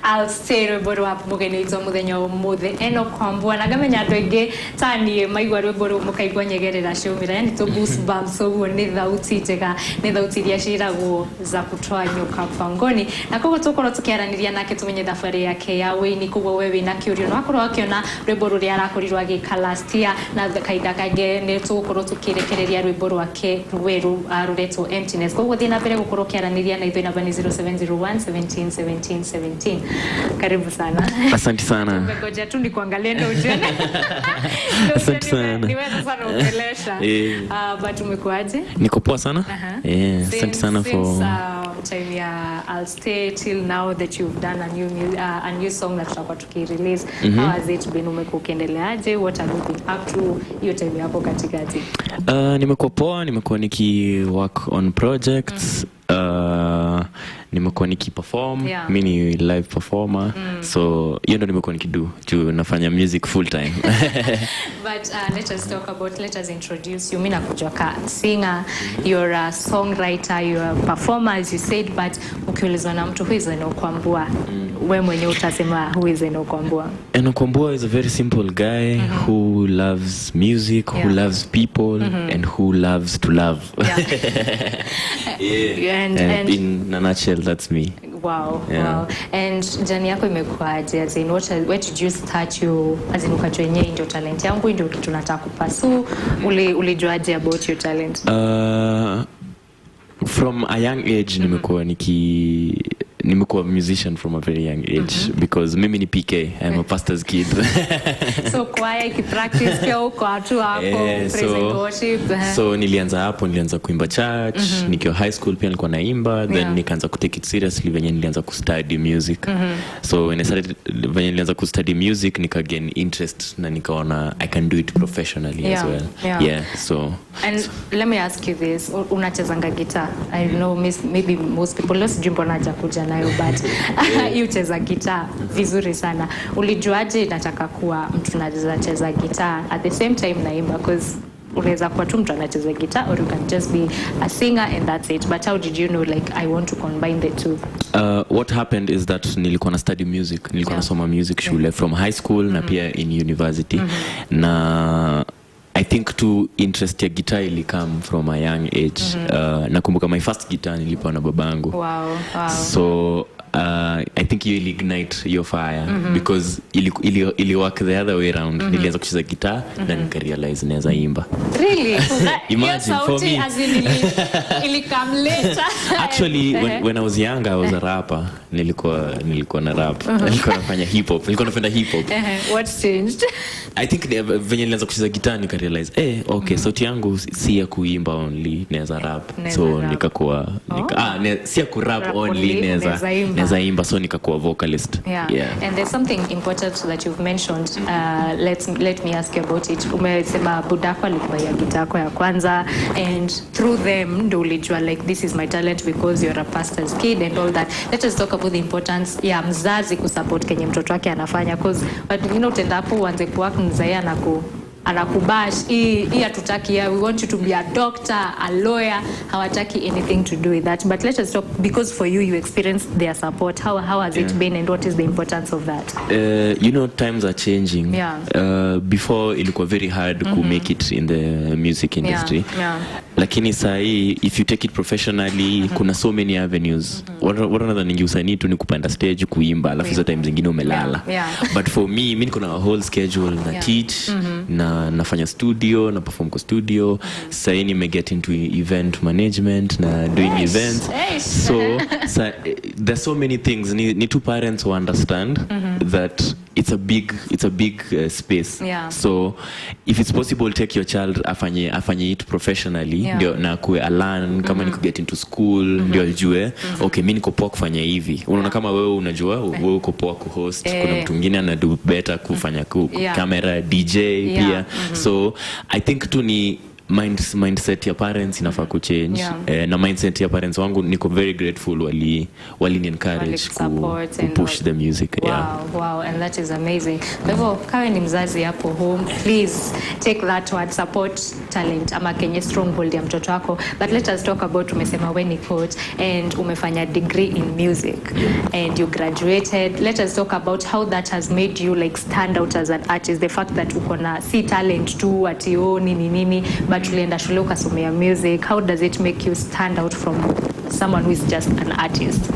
I'll stay rwimbo rwa mugeni izo muthenya umuthe Enoque Wambua na ngamenya andu aingi tani maigwa rwimbo ru mukaigwa nyegerera ciumira yani to boost bumps so ni thauti njega ni thauti iria ciragwo za kutoa nyoka pangoni na koguo tukorwo tukiaraniria nake tumenye thabari yake ya wini koguo wewe na kiurio no akorwo akiona rwimbo ruria arakorirwo agika last year na kaida kage ni tukorwo tukirekereria rwimbo rwake rweru ruretwo emptiness koguo thina mbere gukorwo kiaraniria na ithui namba ni 0701 17 17 17. Karibu sana. Asante sana. Tumegoja tu ni kuangalia ndio ujue. Asante sana. Niweza sana kuelesha. But umekuaje? Niko poa sana. Asante sana for time ya I'll stay till now that you've done a new song that tutakuwa tukirelease. How has it been? Umekuwa ukiendeleaje? What have you been up to? Hiyo time yako katikati. Nimekuwa poa, nimekuwa niki work on projects. Nimekuwa nikiperform, mimi ni live performer. So hiyo ndo nimekuwa nikido to nafanya music full time. But let us introduce you. Mimi nakujua ka singer, you're a songwriter, you're a performer as you said, but ukiulizwa na mtu who is Enoque Wambua, wewe mwenyewe utasema who is Enoque Wambua? Enoque Wambua is a very simple guy who loves music, who loves people and who loves to love. And in a nutshell, that's me. Wow. And jani yako imekuaje? As in, where did you start you? As in, ukajua yenyewe ndio talent yangu ndio kitu nataka kupursue. Ulijuaje about your talent? From a young age nimekuwa a musician from a very young age because mimi ni PK, I'm a pastor's kid. So choir practice pia uko atu hapo praise and worship. So nilianza kuimba church, nikiwa high school pia nilikuwa naimba, then nikaanza ku take it seriously when nilianza ku study music. So when nilianza ku study music nika gain interest na nikaona I can do it professionally as well. So and let me ask you this, unachezanga guitar? I know maybe most people lost jumbo naja kuja nayo but you cheza guitar vizuri sana. Ulijuaje nataka kuwa mtu anaweza cheza guitar at the same time naimba? Because unaweza kuwa tu mtu anacheza guitar or you can just be a singer and that's it, but how did you know like I want to combine the two? What happened is that nilikuwa na study music, nilikuwa nasoma music shule from high school na pia in university. Na I think to interest ya guitar ili come from a young age. Nakumbuka my first guitar nilipewa na babangu. Wow. So I think you will ignite your fire because ili work the other way around. Nilianza kucheza guitar na nikarealize naweza imba. Really? Imagine for me. As in ili come later. Actually when I was young I was a rapper. Nilikuwa na rap. Nilikuwa nafanya hip hop. Nilikuwa napenda hip hop. What changed? I think venye nilianza kucheza guitar nikarealize okay, sauti yangu si ya kuimba only, naweza rap. So nikakuwa si ya ku rap only, naweza imba, so nikakuwa vocalist. And there's something important that you've mentioned. Let me ask you about it. Umesema budako alikuwa ya guitar yako ya kwanza and through them ndo ulijua like this is my talent because you're a pastor's kid and all that. Let us talk about the importance ya mzazi kusupport kenye mtoto wake anafanya, because utenda hapo uanze kuwork mzazi anakubash hii hatutaki, we want you to be a doctor, a lawyer, hawataki anything to do with that. But let us talk, because for you experienced their support. How has it been and what is the importance of that? Times are changing. Before ilikuwa very hard to make it in the music industry. Lakini sahi if you take it professionally kuna so many avenues. One ningi usanii tu ni kupanda stage kuimba alafu hizo time zingine umelala. But for me mimi niko na whole schedule na teach na nafanya studio na perform kwa studio. Sasa nime get into event management na doing events. So there's so many things. Need two parents who understand that it's a big space. So if it's possible, take your child afanye it professionally. Ndio na kuwe learn kama niko get into school ndio ajue okay mimi niko poa kufanya hivi. Unaona kama wewe unajua wewe uko poa ku host, kuna mtu mwingine ana do better kufanya camera DJ pia. So I think tu ni mindset ya parents inafaa kuchange. Na mindset ya parents wangu niko very grateful wali encourage ku push the music. Wow, and that is amazing. Kwa hivyo kawe ni mzazi hapo home, please take that word, support talent ama Kenya stronghold ya mtoto wako. But let us talk about, umesema wewe ni coach and umefanya degree in music and you graduated. Let us talk about how that has made you like stand out as an artist. The fact that uko na si talent tu ati nini but ulienda shule ukasomea music. How does it make you stand out from someone who is just an artist?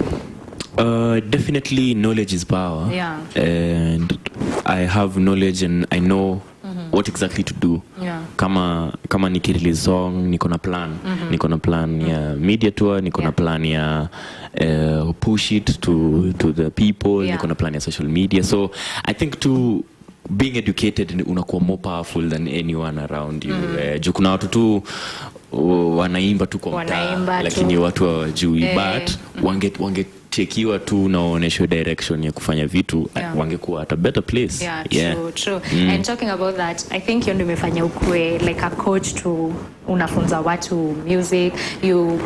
Definitely knowledge is power. And I have knowledge and I know what exactly to do. Kama nikirelease song niko na plan. Niko na plan ya media tour, niko na plan ya push it to the people, niko na plan ya social media. So I think being educated unakuwa more powerful than anyone around you. Juu kuna watu tu wanaimba tu kwa mtaa lakini watu hawajui, but wangechekiwa tu na waoneshwe direction ya kufanya vitu, wangekuwa at a better place. True. And talking about that, I think ndio umefanya ukue like a coach to unafunza watu music. You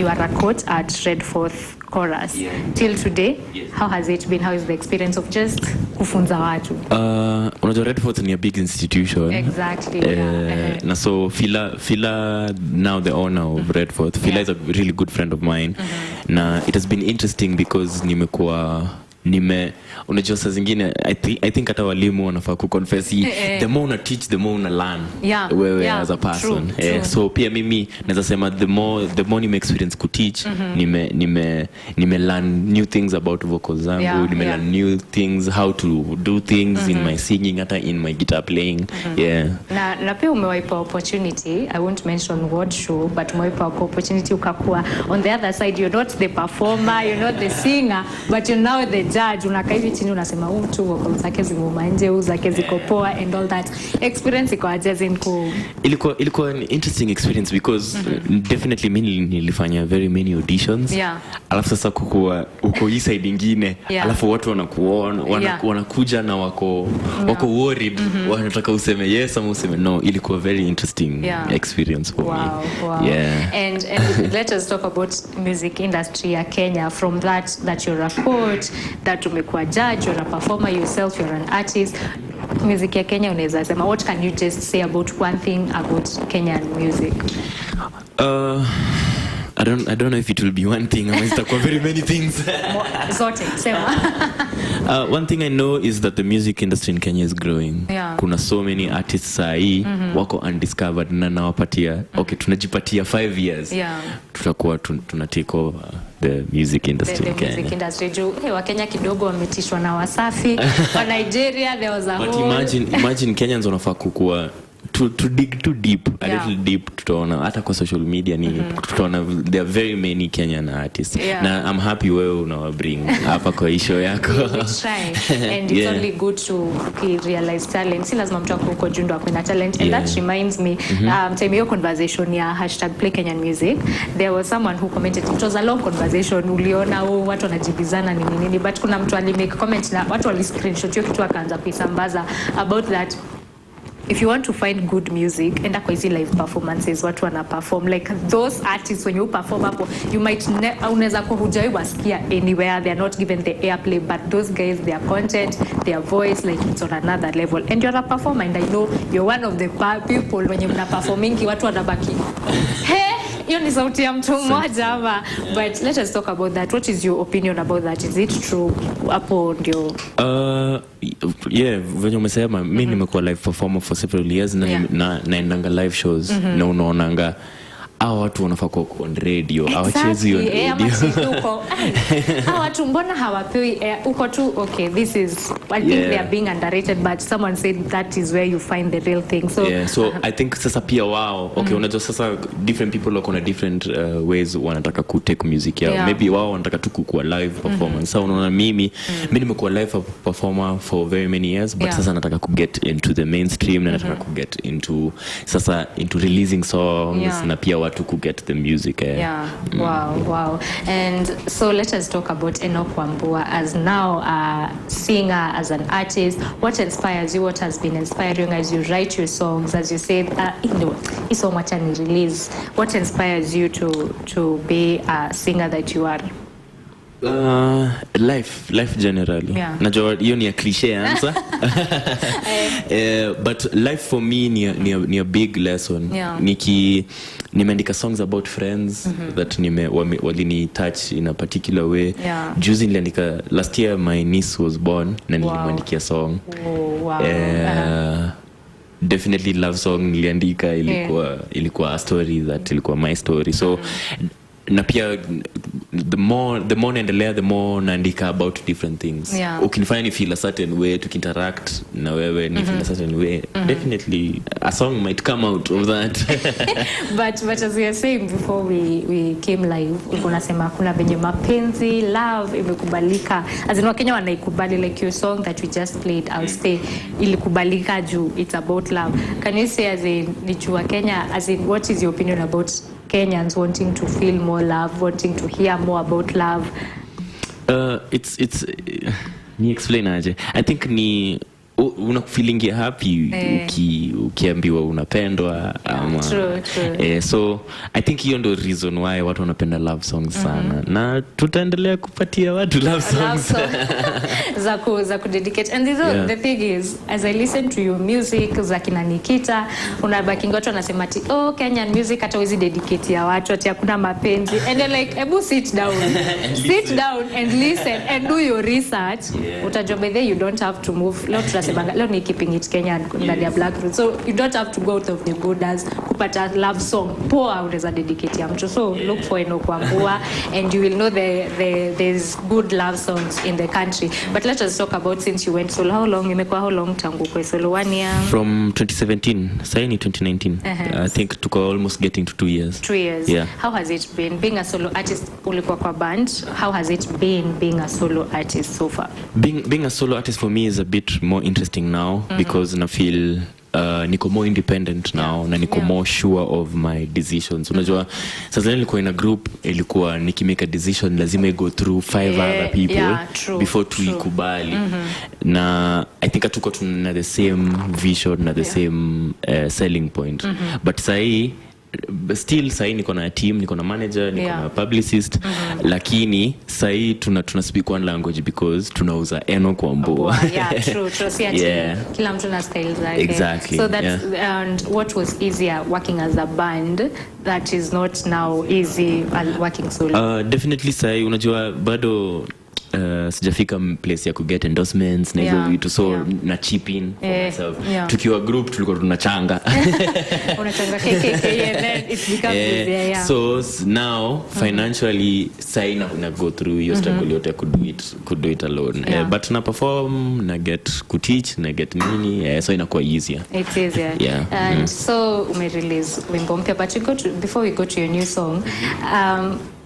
are a coach at Redforth Chorus. Till today, how has it been? How is the experience of just kufunza watu? Unajua Redforth ni a big institution. Exactly. Na so Fila now the owner of Redforth. Fila is a really good friend of mine. Na it has been interesting because unajua saa zingine I think hata walimu wanafaa kuconfess the more una teach the more una learn wewe as a person. True. So pia mimi naweza sema the more nime experience ku teach nime learn new things about vocals zangu, nime learn new things, how to do things in my singing, hata in my guitar playing. Na pia umewaipa opportunity, I won't mention what show, but umewaipa opportunity ukakuwa on the other side. You're not the performer, you're not the singer, but you're now the judge. Unakaa hivi chini unasema tu vocals zake zimuma nje, zake ziko poa and all that. Experience iko aje zinko? Ilikuwa an interesting experience because definitely mimi nilifanya very many auditions. Alafu sasa uko hii side nyingine, alafu watu wanakuona, wanakuja na wako worried, wanataka useme yes ama useme no. Ilikuwa very interesting experience for me. And let us talk about music industry ya Kenya, from that you're a coach, that umekuwa judge, you're a performer yourself, you're an artist. Music ya Kenya unaweza sema, what can you just say about one thing about Kenyan music? I don't know if it will be one thing. I must talk about very many things. One thing I know is that the music industry in Kenya is growing. Kuna so many artists sahi wako undiscovered na nawapatia tunajipatia 5 years. Tutakuwa tuna take over the music industry in Kenya. The music industry wa Kenya kidogo wametishwa na Wasafi. Wa Nigeria there was a but imagine Kenyans wanafaa kukua to dig too deep, a little deep, tutaona hata kwa social media tutaona there are very many Kenyan artists. Na I'm happy wewe unawabring hapa kwa show yako. We try and it's only good to realize talent. Si lazima mtu uko jundo akuna talent. And that reminds me, time your conversation ya #PlayKenyanMusic, there was someone who commented, it was a long conversation, uliona watu wanajibizana nini, but kuna mtu alimake comment na watu wali screenshot hiyo kitu akaanza kuisambaza about that. If you want to find good music, enda kwa hizi live performances, watu wana perform like those artists. When you perform hapo, you might unaweza kuhujai wasikia anywhere, they are not given the airplay, but those guys, their content, their voice, like it's on another level. And you're a performer, and I know you're one of the people when you're performing, watu wanabaki hiyo ni sauti ya mtu mmoja hapa. But let us talk about that. What is your opinion about that? Is it true? Hapo ndio venye umesema, mimi nimekuwa live performer for several years na naendanga live shows na unaonanga watu wanafaa kuwa on radio, hawachezi on radio. Watu mbona hawapewi uko tu okay, this is I think they are being underrated, but someone said that is where you find the real thing. So I think sasa pia unajua sasa different people wako na different ways wanataka ku take music yao. Maybe wanataka tu kuwa live performance. So unaona mimi nimekuwa live performer for very many years, but sasa nataka ku get into the mainstream, na nataka ku get into releasing songs na pia watu ku get the music. Wow. And so let us talk about Enoque Wambua as now a singer, as an artist. What inspires you? What has been inspiring as you write your songs? As you said, it's so much and release. What inspires you to be a singer that you are? Life generally. Najua hiyo ni a cliche answer. But life for me ni a big lesson. Nimeandika songs about friends that walini touch in a particular way. Juzi niliandika, last year my niece was born na nilimwandikia song. Definitely love song niliandika, ilikuwa a story that ilikuwa my story. So na pia the more naendelea, the more naandika about different things. Ukinifanya ni feel a certain way, tukinteract na wewe ni feel a certain way, definitely a song might come out of that. but as we were saying before we came live, unasema kuna venye mapenzi love imekubalika, as in Wakenya wanaikubali, like your song that we just played, I'll Stay, ilikubalika juu it's about love. Can you say as in nichua Kenya, as in what is your opinion about Kenyans wanting to feel more love, wanting to hear more about love? It's ni explain aje. I think ni una feeling happy ukiambiwa unapendwa ama true. So I think hiyo ndio reason why watu wanapenda love songs sana, na tutaendelea kupatia watu love songs za ku dedicate. And the thing is, as I listen to your music za kina Nikita, unabaki watu wanasema ati Kenyan music hata wezi dedicate ya watu ati hakuna mapenzi, and you're like, ebu sit down and listen and do your research. Utajua by there you don't have to move. Leo ni keeping it Kenyan ndani ya BlackRoots, so you don't have to go out of the borders kupata love song poa unaweza dedicate ya mtu. So look for Enoque Wambua and you will know there's good love songs in the country. But let us talk about, since you went solo, how long tangu kwa solo? 1 year from 2017, sasa ni 2019. I think tuko almost getting to 2 years. 2 years. How has it been being a solo artist? Ulikuwa kwa band, how has it been being a solo artist so far? Being a solo artist for me is a bit more interesting now, because na feel niko more independent now, na niko more sure of my decisions. Unajua sasa nilikuwa in a group, ilikuwa nikimake a decision lazima go through 5 other people before tuikubali. Na I think hatuko tuna the same vision na the same selling point. But still sahi niko na team, niko na manager, niko na publicist, lakini sahi tuna speak one language because tunauza Enoque Wambua. True. Kila mtu na style zake. Exactly. So that's and what was easier working as a band that is not now easy working solo? Definitely sahi unajua bado sijafika place ya ku get endorsements na hivyo vitu, so na chip in for myself. Tukiwa group tulikuwa tunachanga unachanga KKK and then it becomes easier. So now financially say na go through your struggle yote could do it alone. But na perform, na get ku teach, na get nini, so inakuwa easier. It's easier. And so ume release wimbo mpya, but before we go to your new song,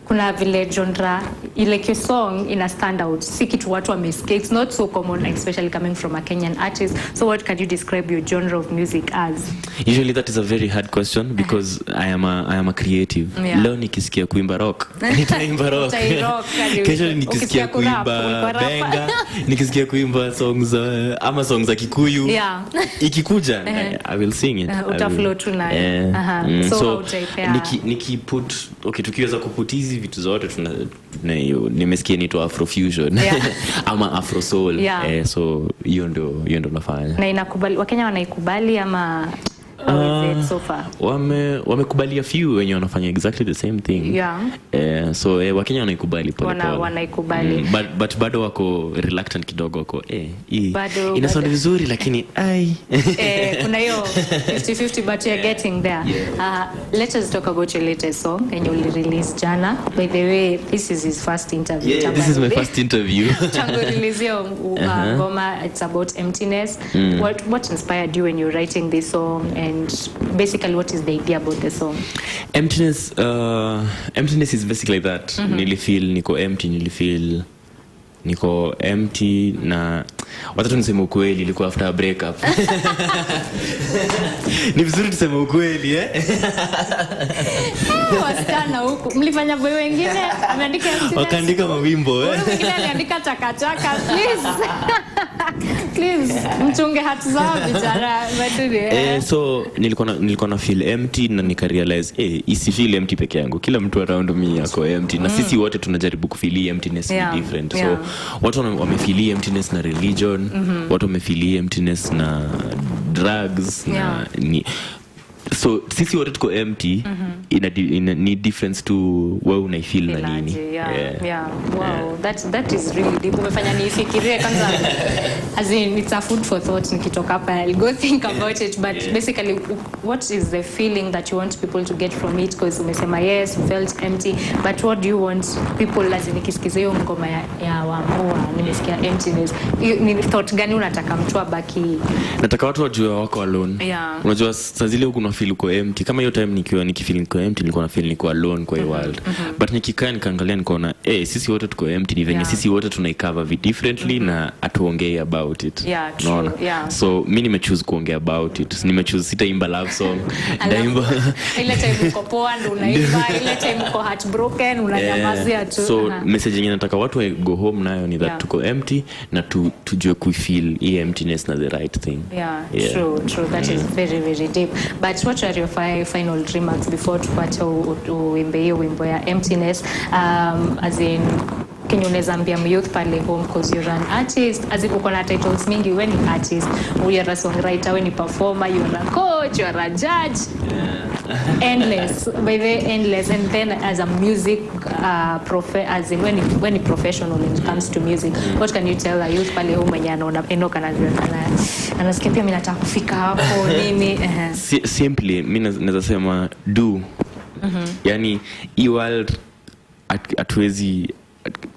kuna vile genre ile ke song ina stand out, si kitu watu wamesikia, it's not so common, especially coming from a Kenyan artist. So what can you describe your genre of music as? Usually that is a very hard question because I am a creative. Leo nikisikia kuimba rock nitaimba rock. Kesho nikisikia kuimba benga, nikisikia kuimba songs ama songs za Kikuyu, ikikuja I will sing it. Utaflow tu nayo. So nikiput tukiweza kuputizi vitu zote nimesikia nito Afrofusion ama Afro Soul. So hiyo ndo nafanya. Na inakubali, Wakenya wanaikubali ama how is it so far? Wamekubali a few wenye wanafanya exactly the same thing. So Wakenya wanaikubali pole. Wanaikubali. But bado wako reluctant kidogo, wako ina sound vizuri lakini kuna hiyo 50-50, but you're getting there. Let us talk about your latest song and you release jana. By the way, this is his first interview. This is my first interview. Tango release yo ngoma, it's about emptiness. What inspired you when you were writing this song, and basically what is the idea about the song? Emptiness is basically that. Nilifeel niko empty, nilifeel niko empty na watu niseme ukweli ilikuwa after a breakup. Ni vizuri tuseme ukweli wasichana huku mlifanya boy wengine ameandika emptiness, wakaandika mawimbo wengine aliandika chakachaka. Please mchunge hati zao bichara baturi. So nilikuwa na feel empty na nika realize isi feel empty peke yangu, kila mtu around me yako empty na sisi wote tunajaribu kufeel emptiness different. So watu wamefeel emptiness na religion, watu wamefeel emptiness na drugs na so sisi wote tuko empty in a difference to wewe unaifeel na nini. Wow, that is really deep. Umefanya nifikirie kwanza, as in it's a food for thought. Nikitoka hapa I'll go think about it, but basically what is the feeling that you want people to get from it? Because umesema yes you felt empty, but what do you want people, lazima nikisikiza hiyo ngoma ya Wambua nimesikia emptiness, ni thought gani unataka mtu abaki? Nataka watu wajue wako alone. Unajua saa zile huko una feel uko empty, kama hiyo time nikifeel niko empty nilikuwa na feel niko alone kwa world. But nikikaa nikaangalia nikaona sisi wote tuko empty, ni venye sisi wote tunaicover differently na atuongee about it. Unaona? So mimi nimechoose kuongea about it. Nimechoose sitaimba love song. Ndaimba ile time uko poa ndo unaimba, ile time uko heartbroken unanyamazia tu. So message yenyewe nataka watu wa go home nayo ni that tuko empty na tujue ku feel emptiness na the right thing. True. That is very very deep. But what are your final remarks before tupate uimbe hiyo wimbo ya emptiness? As in can you unaweza youth pale home, because you're an artist, as if uko na titles mingi, when you artist, you're a songwriter, when you performer, you're a coach, you're a judge. Endless, by the endless. And then as a music as in when you professional when it comes to music, what can you tell a youth pale home mwenye anaona Enoque anasikia pia mimi nataka kufika hapo nini? Simply mimi naweza sema do. Yani you world atwezi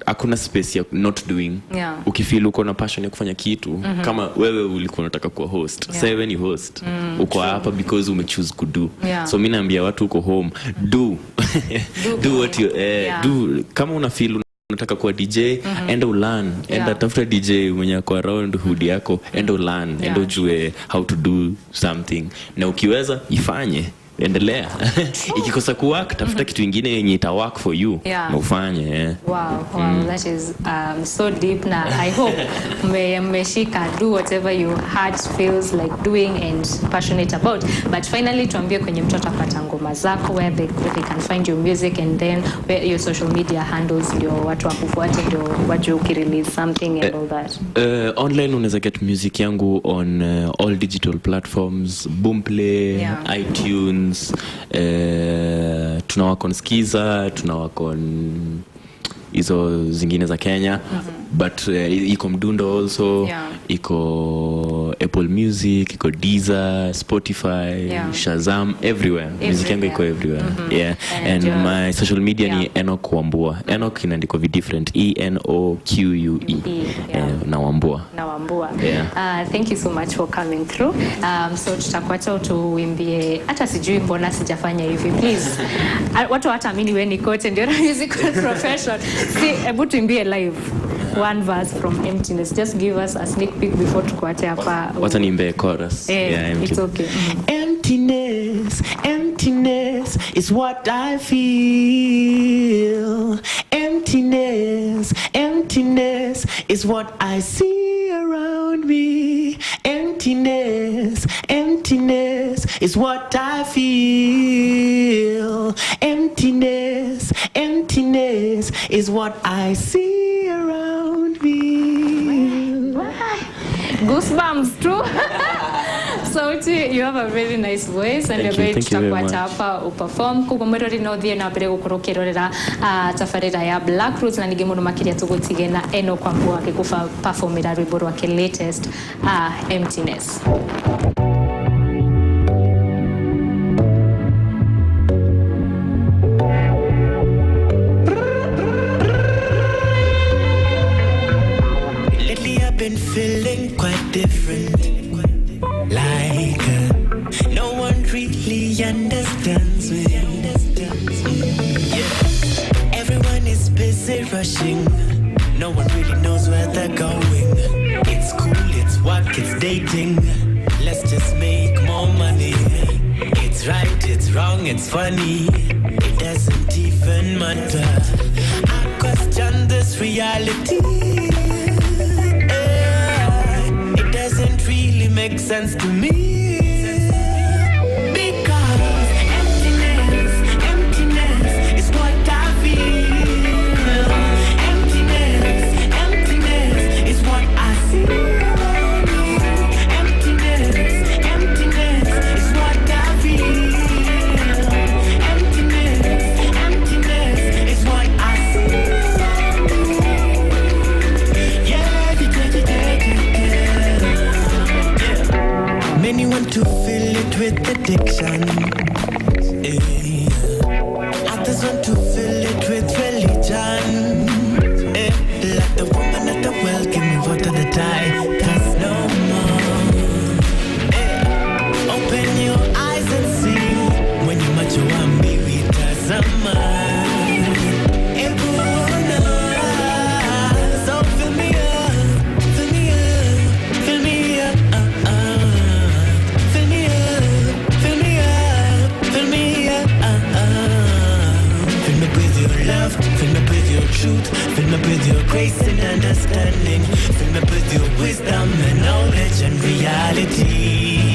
hakuna space ya not doing. Ukifeel uko na passion ya kufanya kitu, kama wewe ulikuwa unataka kuwa host, sasa wewe ni host. Uko hapa because umechoose ku do. So mimi naambia watu uko home, do what you do. Kama una feel unataka kuwa DJ, enda ulearn, enda tafuta DJ mwenye ako around hood yako, enda ulearn, enda ujue how to do something, na ukiweza ifanye, endelea. Ikikosa kuwork, tafuta kitu kingine yenye ita work for you na ufanye. Wow, that is so deep. Na I hope mmeshika, do whatever your heart feels like doing and passionate about. But finally tuambie kwenye mtu atapata ngoma zako, where they can find your music, and then where your social media handles, ndio watu wakufuate, ndio wajue ukirelease something and all that. Online unaweza get music yangu on all digital platforms, Boomplay, iTunes. Tunawako on Skiza, tunawako on hizo zingine za Kenya, but iko Mdundo also, iko Apple Music, iko Deezer, Spotify, Shazam, everywhere. Music yangu iko everywhere. And my social media ni Enoque Wambua. Enoque inaandikwa different, Enoque na Wambua. Thank you so much for coming through. So tutakuacha tuimbie, hata sijui mbona sijafanya hivi, please. Watu hataamini wewe ni coach ndio musical profession. Hebu tuimbie live one verse from Emptiness. Just give us a sneak peek before tukuache hapa. Wacha niimbe chorus. It's okay. Emptiness, emptiness is what I feel. Emptiness, emptiness is what I see around me. Emptiness, emptiness is what I feel. Emptiness, emptiness is what I see around me. Goosebumps too. So you have a very nice voice, and you're very tutakwata hapa uperform kugombero rino thie na mbere gukurukirorera tafarira ya BlackRoots, na nige mundu makiria tugutige na Enoque Wambua akikufa performira rwimbo rwake latest Emptiness. Lately I've been feeling quite different. Like no one really understands me. Everyone is busy rushing. No one really knows where they're going. It's cool, it's work, it's dating. Let's just make more money. It's right, it's wrong, it's funny. It doesn't even matter. I question this reality. It doesn't really make sense to me. Many want to fill it with addiction. Others want to fill it with religion. Like the woman at the well, give me water to die. Cause no more. Open your eyes and see. When you match your one baby, does a man. So fill me up, fill me up, fill me up. Love, fill me with your truth, fill me with your grace and understanding, fill me with your wisdom and knowledge and reality.